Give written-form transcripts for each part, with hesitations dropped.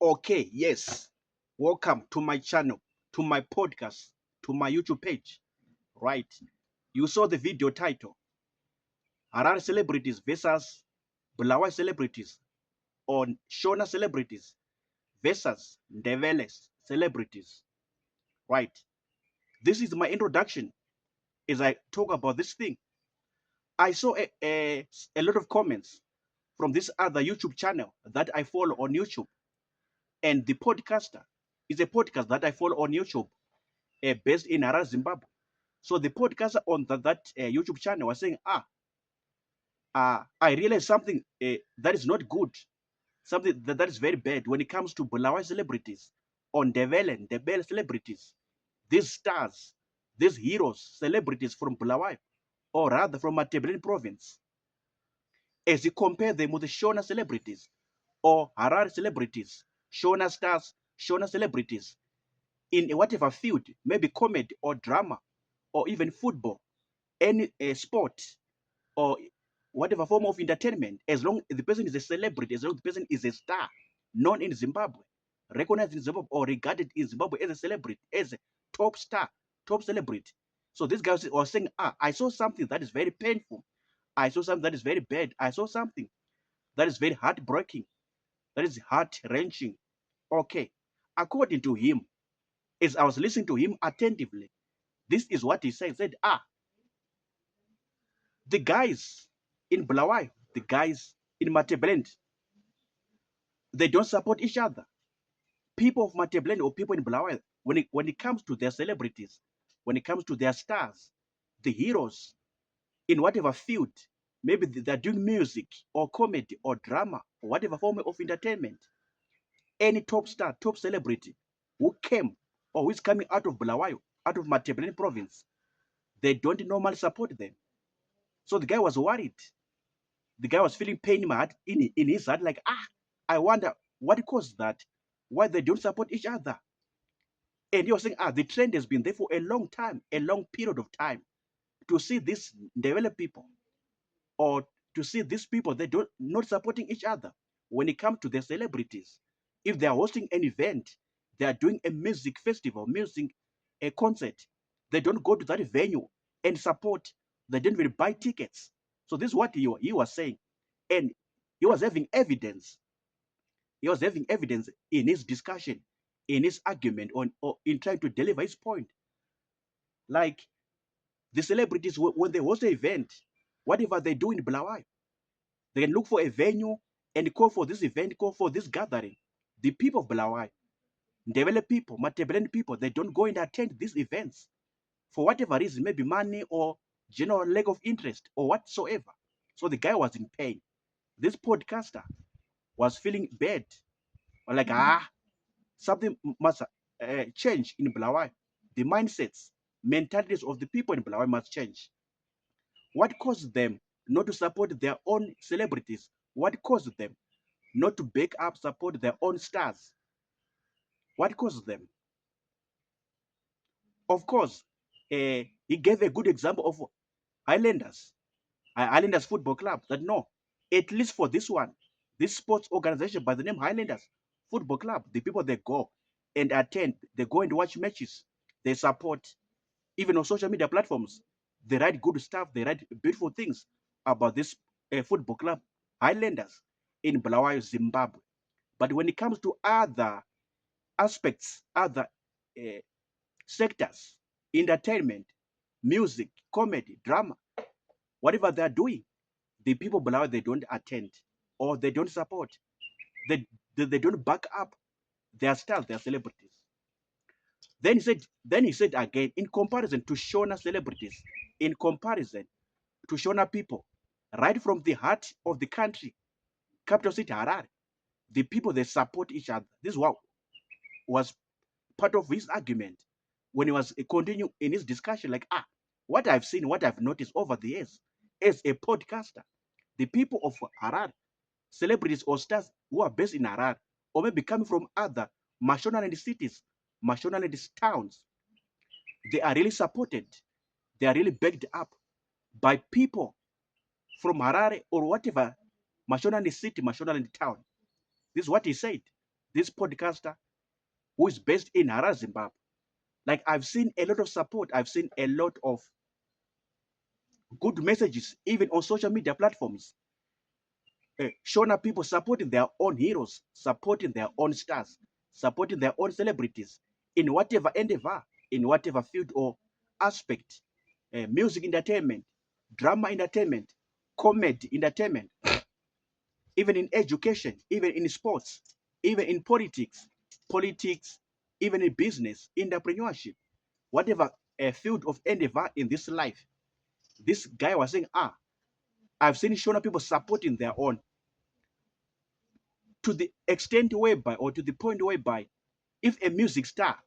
Okay, yes. Welcome to my channel, to my podcast, to my YouTube page. Right. You saw the video title Harare celebrities versus Bulawayo celebrities, or Shona celebrities versus NDEBELE celebrities. Right. This is my introduction as I talk about this thing. I saw a lot of comments from this other YouTube channel that I follow on YouTube. And the podcaster is a podcast that I follow on YouTube based in Harare, Zimbabwe. So the podcaster on that YouTube channel was saying, I realized something that is not good, something that is very bad when it comes to Bulawayo celebrities, on NDEBELE celebrities, these stars, these heroes, celebrities from Bulawayo, or rather from Matebeleni province, as you compare them with the Shona celebrities or Harare celebrities, Shona stars, Shona celebrities, in whatever field, maybe comedy or drama, or even football, any sport, or whatever form of entertainment, as long as the person is a celebrity, as long as the person is a star, known in Zimbabwe, recognized in Zimbabwe, or regarded in Zimbabwe as a celebrity, as a top star, top celebrity. So this guy was saying, I saw something that is very painful. I saw something that is very bad. I saw something that is very heartbreaking, that is heart-wrenching. Okay. According to him, as I was listening to him attentively, this is what he said. He said, the guys in Bulawayo, the guys in Matebelend, they don't support each other. People of Matebelend or people in Bulawayo, when it comes to their celebrities, when it comes to their stars, the heroes in whatever field, maybe they're doing music or comedy or drama or whatever form of entertainment, any top star, top celebrity who came or who is coming out of Bulawayo, out of Matebelend province, they don't normally support them. So the guy was worried. The guy was feeling pain in his heart, like, I wonder what caused that, why they don't support each other. And he was saying, the trend has been there for a long time, a long period of time, to see these developed people, or to see these people, they don't not supporting each other when it comes to their celebrities. If they are hosting an event, they are doing a music festival, music, a concert, they don't go to that venue and support. They don't even buy tickets. So this is what he was saying. And he was having evidence. He was having evidence in his discussion, in his argument, on or in trying to deliver his point. Like the celebrities, when they host an event, whatever they do in Bulawayo, they can look for a venue and call for this event, call for this gathering. The people of Bulawayo, Ndebele people, Matebeleni people, they don't go and attend these events for whatever reason, maybe money or general lack of interest or whatsoever. So the guy was in pain. This podcaster was feeling bad, like, something must change in Bulawayo. The mindsets, mentalities of the people in Bulawayo must change. What caused them not to support their own celebrities? What caused them not to back up, support their own stars? What caused them? Of course, he gave a good example of Highlanders, Highlanders Football Club. That no, at least for this one, this sports organization by the name Highlanders Football Club, the people they go and attend, they go and watch matches, they support, even on social media platforms, they write good stuff, they write beautiful things about this football club, Highlanders in Bulawayo, Zimbabwe. But when it comes to other aspects, other uh, sectors, entertainment, music, comedy, drama, whatever they're doing, the people below they don't attend or they don't support. They don't back up their stars, their celebrities. Then he said again, in comparison to Shona celebrities, in comparison to Shona people, right from the heart of the country, capital city Harare, the people they support each other. This is what was part of his argument when he was continuing in his discussion, like, what I've seen, what I've noticed over the years as a podcaster, the people of Harare, celebrities or stars who are based in Harare, or maybe coming from other Mashonaland cities, Mashonaland towns, they are really supported. They are really backed up by people from Harare or whatever Mashonaland city, Mashonaland town. This is what he said. this podcaster who is based in Harare, Zimbabwe. Like I've seen a lot of support. I've seen a lot of good messages, even on social media platforms. Shona people supporting their own heroes, supporting their own stars, supporting their own celebrities in whatever endeavor, in whatever field or aspect. Music entertainment, drama entertainment, comedy entertainment, even in education, even in sports, even in politics, even in business, entrepreneurship, whatever field of endeavor in this life. This guy was saying, I've seen Shona people supporting their own to the extent whereby, or to the point whereby, if a music star,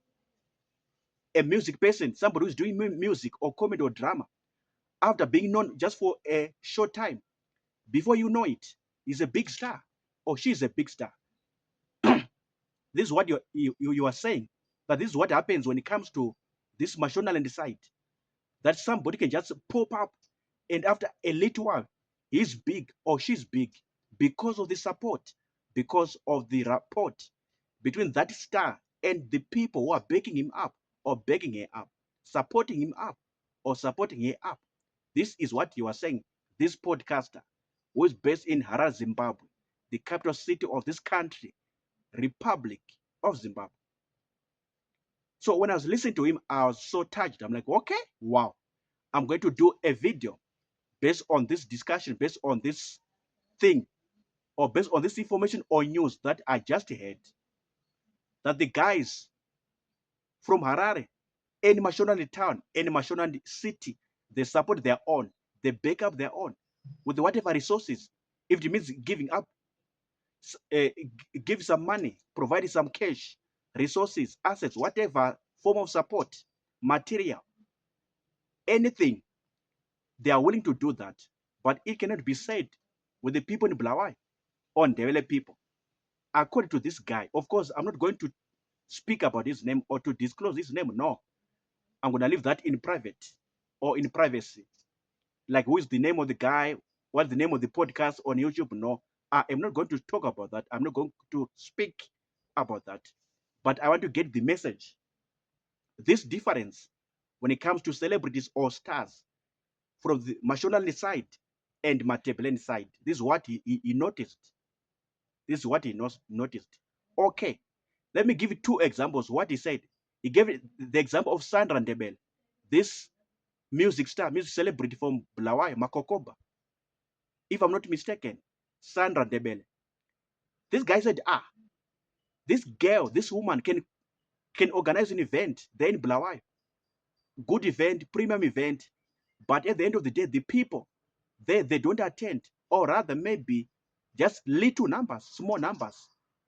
a music person, somebody who's doing music or comedy or drama, after being known just for a short time, before you know it, he's a big star or she's a big star. This is what you are saying. That this is what happens when it comes to this Mashonaland side. That somebody can just pop up, and after a little while, he's big or she's big because of the support, because of the rapport between that star and the people who are backing him up or backing her up, supporting him up or supporting her up. This is what you are saying. This podcaster, who is based in Harare, Zimbabwe, the capital city of this country, Republic of Zimbabwe. So when I was listening to him, I was so touched. I'm like, okay, wow. I'm going to do a video based on this discussion, based on this thing, or based on this information or news that I just heard. That the guys from Harare, any Mashonaland town, any Mashonaland city, they support their own, they back up their own with whatever resources. If it means giving up, give some money, provide some cash, resources, assets, whatever form of support, material, anything, they are willing to do that. But it cannot be said with the people in Bulawayo or NDEBELE people. According to this guy, of course, I'm not going to speak about his name or to disclose his name. No, I'm going to leave that in private or in privacy. Like, who is the name of the guy? What's the name of the podcast on YouTube? No, I am not going to talk about that. I'm not going to speak about that. But I want to get the message. This difference when it comes to celebrities or stars from the Mashonaland side and Matebeleni side. This is what he noticed. This is what he noticed. Okay, let me give you two examples. What he said. He gave the example of Sandra Ndebele, this music star, music celebrity from Bulawayo, Makokoba. If I'm not mistaken, Sandra Ndebele. This guy said, this girl, this woman can organize an event there in Bulawayo. Good event, premium event. But at the end of the day, the people, they don't attend. Or rather, maybe just little numbers, small numbers.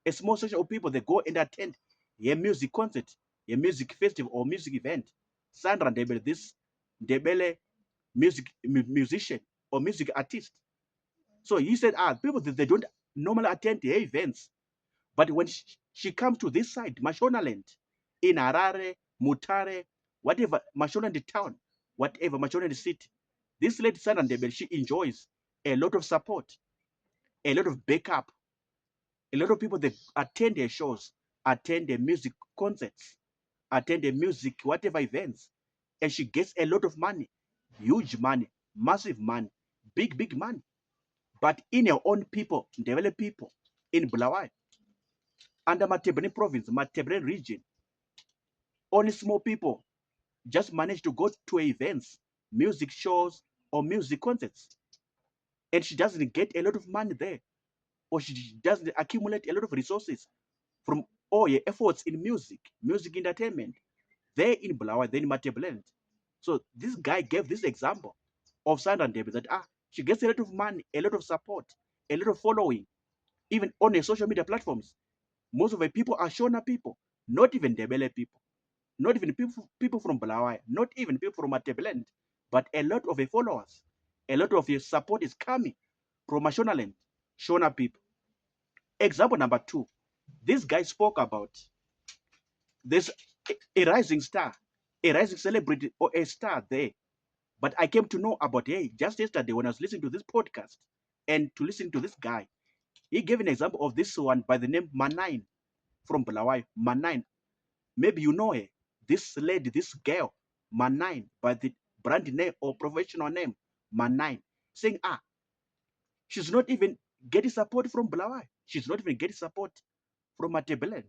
A small section of people, they go and attend a music concert, a music festival or music event. Sandra Ndebele, this Ndebele musician or music artist. So he said, people, they don't normally attend the events. But when she comes to this side, Mashonaland, in Harare, Mutare, whatever, Mashonaland town, whatever, Mashonaland city, this lady Sandra Ndebele, she enjoys a lot of support, a lot of backup. A lot of people, they attend their shows, attend their music concerts, attend their music, whatever events. And she gets a lot of money, huge money, massive money, big money. But in your own people, developed people, in Bulawayo, under Matebeleni province, Matebeleni region, only small people just manage to go to events, music shows, or music concerts. And she doesn't get a lot of money there, or she doesn't accumulate a lot of resources from all your efforts in music entertainment, there in Bulawayo, then in Matebeleni. So this guy gave this example of Sandra Ndebele that she gets a lot of money, a lot of support, a lot of following, even on the social media platforms. Most of the people are Shona people, not even Ndebele people, not even people from Bulawayo, not even people from Matebeleni, but a lot of the followers, a lot of your support is coming from Mashonaland, Shona people. Example number two, this guy spoke about this a rising star, a rising celebrity or a star there. But I came to know about just yesterday when I was listening to this podcast, and to listen to this guy. He gave an example of this one by the name Manine. Manine. This guy is a musician. He has a lot of support. from Bulawayo, Manine. Maybe you know her. This lady, this girl, Manine, by the brand name or professional name, Manine, saying, she's not even getting support from Bulawayo. She's not even getting support from Matebeleland.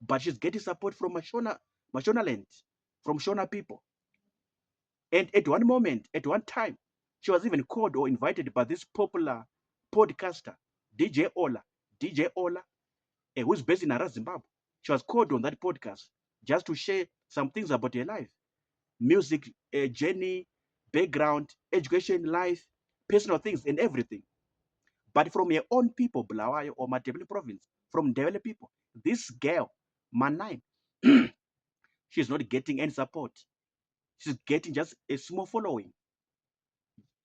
But she's getting support from Mashona land, from Shona people. And at one moment, at one time, she was even called or invited by this popular podcaster, DJ Ola. DJ Ola, who's based in Harare, Zimbabwe. She was called on that podcast just to share some things about her life, music, journey, background, education, life, personal things, and everything. But from her own people, Bulawayo or Matebele province, from Ndebele people, this girl, Manine, she's not getting any support. She's getting just a small following,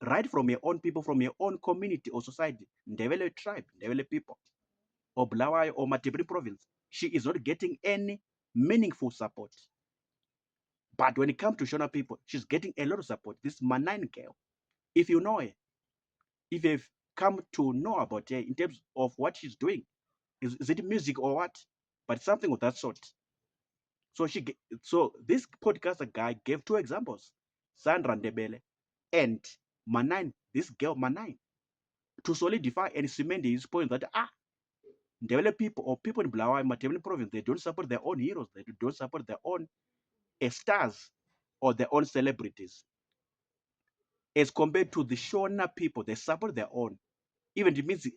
right from your own people, from your own community or society, Ndebele tribe, Ndebele people, or Bulawayo or Matebele province. She is not getting any meaningful support. But when it comes to Shona people, she's getting a lot of support. This Manine girl, if you know her, if you've come to know about her in terms of what she's doing, is it music or what? But something of that sort. So so this podcaster guy gave two examples, Sandra Ndebele and Manine, this girl Manine, to solidify and cement his point that Ndebele people or people in Bulawayo, Matebele province, they don't support their own heroes, they don't support their own stars or their own celebrities. As compared to the Shona people, they support their own. Even it means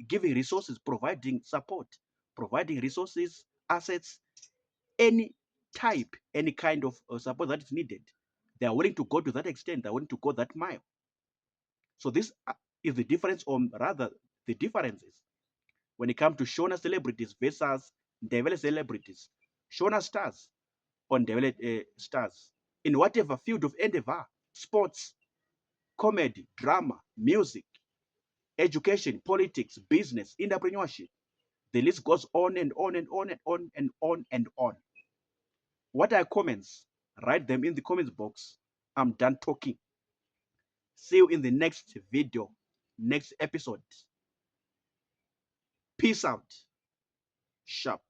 giving resources, providing support, providing resources, assets, any type, any kind of support that is needed. They are willing to go to that extent. They are willing to go that mile. So this is the difference, or rather the differences when it comes to Shona celebrities versus Ndebele celebrities. Shona stars on Ndebele stars in whatever field of endeavor, sports, comedy, drama, music, education, politics, business, entrepreneurship. The list goes on and on and on and on and on and on. What are comments? Write them in the comments box. I'm done talking. See you in the next video, next episode. Peace out. Sharp.